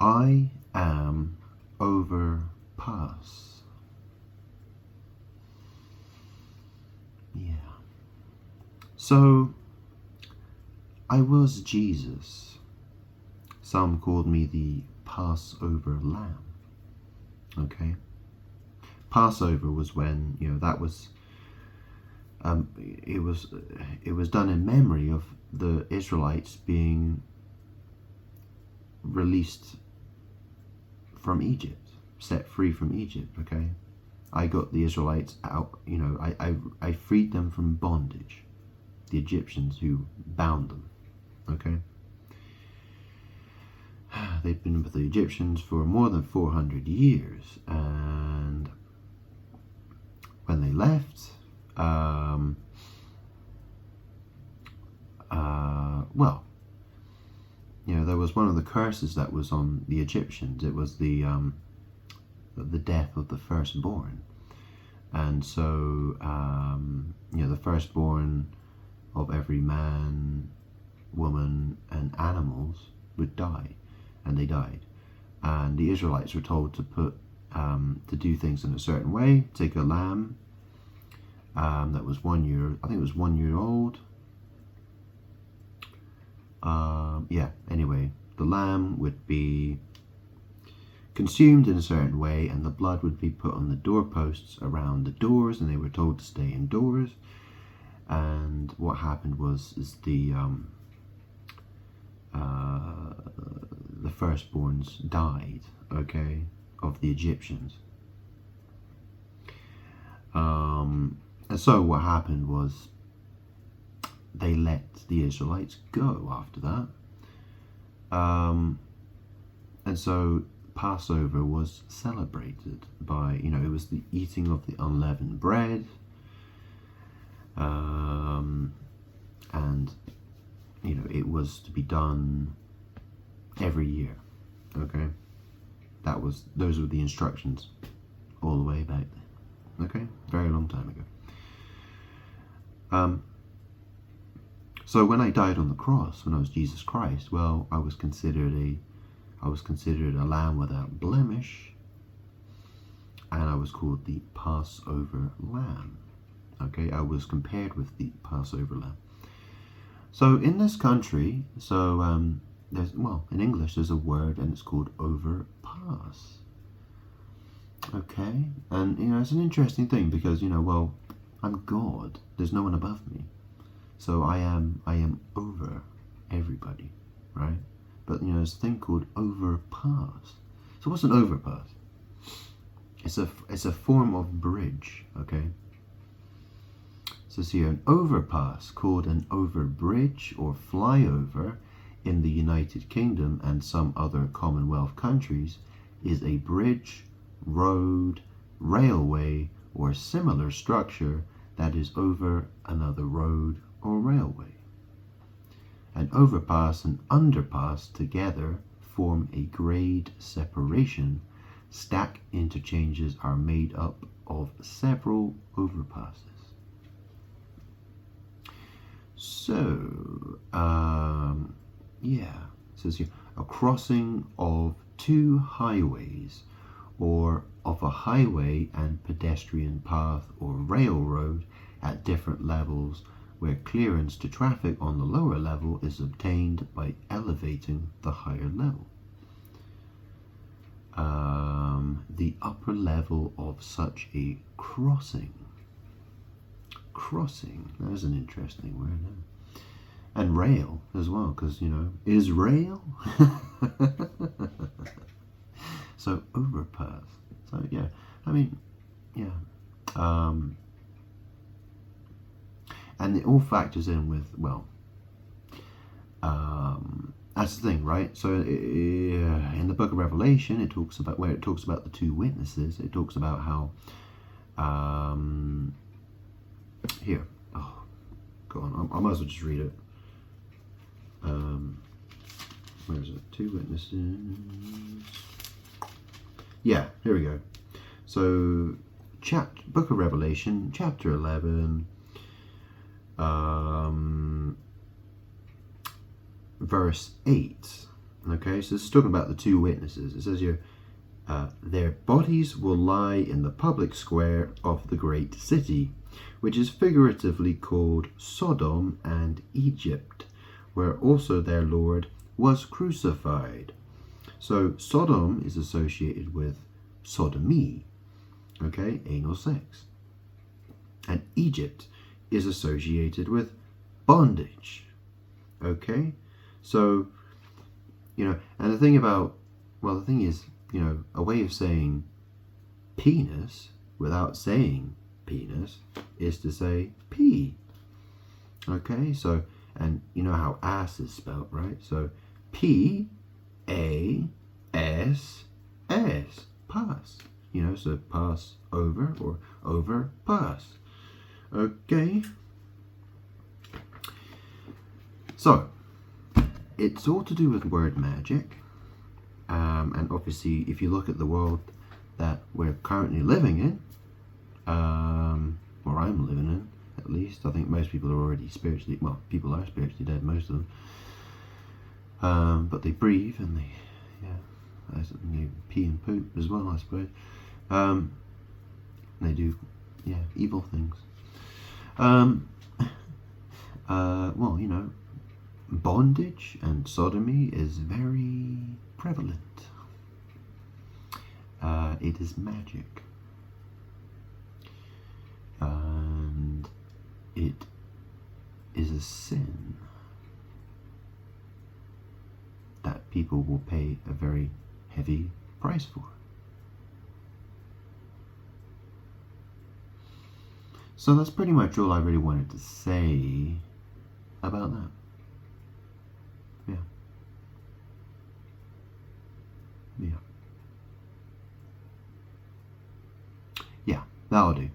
I am Overpass. Yeah. So, I was Jesus. Some called me the Passover Lamb. Okay. Passover was when, that was, it was done in memory of the Israelites being released from Egypt, set free from Egypt. Okay. I got the Israelites out, I freed them from bondage, the Egyptians who bound them. Okay. They've been with the Egyptians for more than 400 years, and when they left, there was one of the curses that was on the Egyptians. It was the death of the firstborn, and so the firstborn of every man, woman, and animals would die, and they died. And the Israelites were told to do things in a certain way. Take a lamb that was 1 year, I think it was 1 year old. Anyway, the lamb would be consumed in a certain way, and the blood would be put on the doorposts around the doors, and they were told to stay indoors. And what happened was the firstborns died, okay, of the Egyptians. And so what happened was they let the Israelites go after that. And so Passover was celebrated by, it was the eating of the unleavened bread. And it was to be done every year. Okay, those were the instructions all the way back then. Okay, very long time ago. So when I died on the cross, when I was Jesus Christ, well, I was considered a lamb without blemish, and I was called the Passover Lamb. Okay, I was compared with the Passover Lamb. So in this country, in English there's a word, and it's called overpass. Okay, and it's an interesting thing because I'm God. There's no one above me, so I am over everybody, right? But there's a thing called overpass. So what's an overpass? It's a form of bridge. Okay. So see, an overpass, called an overbridge or flyover in the United Kingdom and some other Commonwealth countries, is a bridge, road, railway, or similar structure that is over another road or railway. An overpass and underpass together form a grade separation. Stack interchanges are made up of several overpasses. So, it says here, a crossing of two highways, or of a highway and pedestrian path or railroad at different levels, where clearance to traffic on the lower level is obtained by elevating the higher level. The upper level of such a crossing. Crossing, that is an interesting word. Huh? And rail as well, because is rail. So overpass. So and it all factors in with that's the thing, right? So in the book of Revelation, it talks about the two witnesses. It talks about how here. Oh, go on. I might as well just read it. Where is it? Two witnesses. Yeah, here we go. So, book of Revelation, chapter 11, verse 8. Okay, so this is talking about the two witnesses. It says here, their bodies will lie in the public square of the great city, which is figuratively called Sodom and Egypt, where also their Lord was crucified. So Sodom is associated with sodomy, okay, anal sex. And Egypt is associated with bondage, okay? So, and the thing is, a way of saying penis without saying penis is to say P. Okay, so, and you know how ass is spelled, right? So P-A-S-S, pass. So pass over or overpass. Okay. So, it's all to do with word magic. And obviously, if you look at the world that we're currently living in, or I'm living in, at least, I think most people are already spiritually, well, people are spiritually dead, most of them. But they breathe and they pee and poop as well, I suppose. They do, evil things. Bondage and sodomy is very prevalent. It is magic. And it is a sin that people will pay a very heavy price for. So that's pretty much all I really wanted to say about that. Yeah, that'll do.